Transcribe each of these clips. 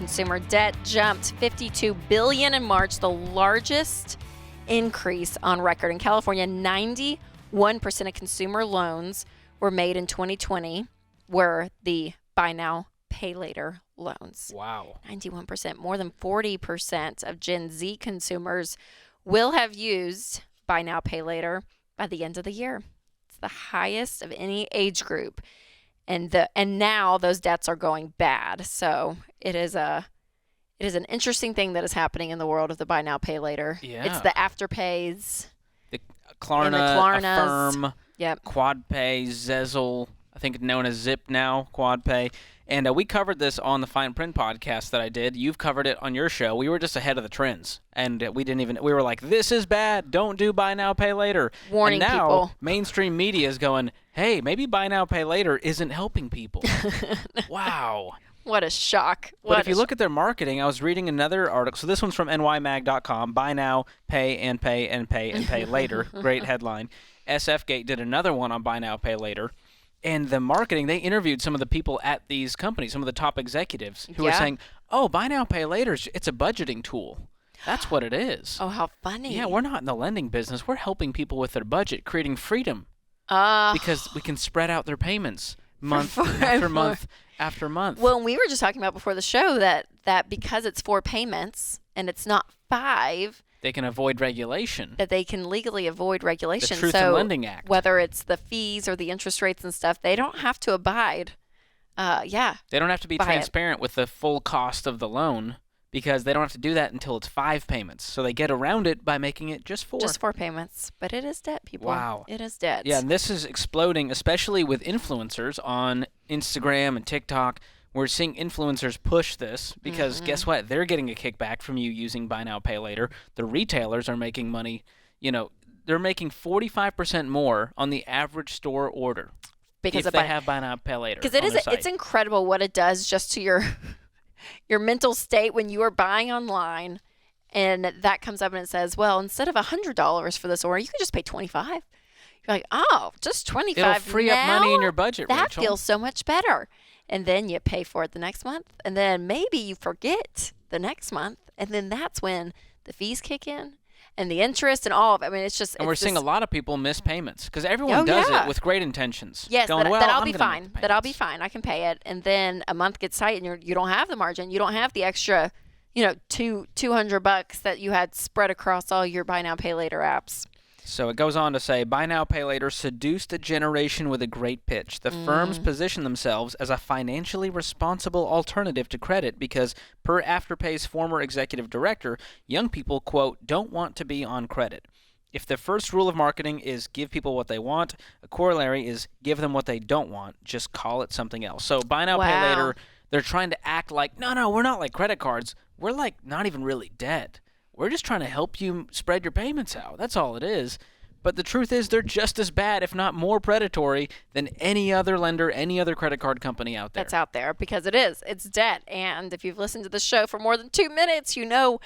consumer debt jumped $52 billion in March, the largest increase on record. In California, 91% of consumer loans were made in 2020 were the buy now, pay later loans. Wow. 91%. More than 40% of Gen Z consumers will have used buy now, pay later by the end of the year. It's the highest of any age group. And now those debts are going bad. So it is an interesting thing that is happening in the world of the buy now, pay later. Yeah. It's the afterpays. The Klarna, and the Klarnas. Affirm, Yep. QuadPay, Zezzle, I think known as Zip now, QuadPay. And we covered this on the Fine Print podcast that I did. You've covered it on your show. We were just ahead of the trends. And we were like, this is bad. Don't do buy now, pay later. Warning and now, people. Mainstream media is going, hey, maybe buy now, pay later isn't helping people. Wow. What a shock. But if you look at their marketing, I was reading another article. So this one's from nymag.com. Buy now, pay and pay and pay and pay later. Great headline. SFGate did another one on buy now, pay later. And the marketing, they interviewed some of the people at these companies, some of the top executives who were saying, oh, buy now, pay later, it's a budgeting tool. That's what it is. Oh, how funny. Yeah, we're not in the lending business. We're helping people with their budget, creating freedom. Because we can spread out their payments month after month after month. Well, we were just talking about before the show that because it's 4 payments and it's not 5, they can avoid regulation. That they can legally avoid regulation. The Truth in Lending Act. Whether it's the fees or the interest rates and stuff, they don't have to abide. They don't have to be transparent with the full cost of the loan because they don't have to do that until it's 5 payments. So they get around it by making it just 4. Just 4 payments. But it is debt, people. Wow. It is debt. Yeah, and this is exploding, especially with influencers on Instagram and TikTok. We're seeing influencers push this because guess what? They're getting a kickback from you using buy now, pay later. The retailers are making money. You know, they're making 45% more on the average store order because if they have buy now, pay later. Because it's incredible what it does just to your mental state when you are buying online, and that comes up and it says, well, instead of $100 for this order, you can just pay $25. You're like, oh, just $25. It'll free up money in your budget, That Rachel. feels so much better. And then you pay for it the next month. And then maybe you forget the next month. And then that's when the fees kick in and the interest and all of it. I mean, it's just... And we're seeing a lot of people miss payments because everyone does it with great intentions. Yes, going, that I'll be fine. That I'll be fine. I can pay it. And then a month gets tight and you don't have the margin. You don't have the extra, $200 that you had spread across all your buy now, pay later apps. So it goes on to say, buy now, pay later seduced a generation with a great pitch. The firms position themselves as a financially responsible alternative to credit because, per Afterpay's former executive director, young people, quote, don't want to be on credit. If the first rule of marketing is give people what they want, a corollary is give them what they don't want. Just call it something else. So buy now, pay later, they're trying to act like, no, we're not like credit cards. We're like not even really debt. We're just trying to help you spread your payments out. That's all it is. But the truth is they're just as bad, if not more predatory, than any other lender, any other credit card company out there. That's out there because it is. It's debt. And if you've listened to the show for more than 2 minutes, you know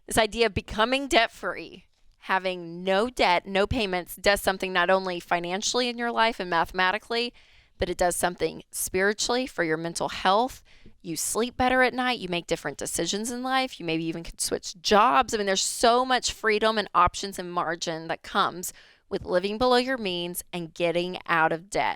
this idea of becoming debt-free, having no debt, no payments, does something not only financially in your life and mathematically, but it does something spiritually for your mental health. You sleep better at night. You make different decisions in life. You maybe even can switch jobs. I mean, there's so much freedom and options and margin that comes with living below your means and getting out of debt.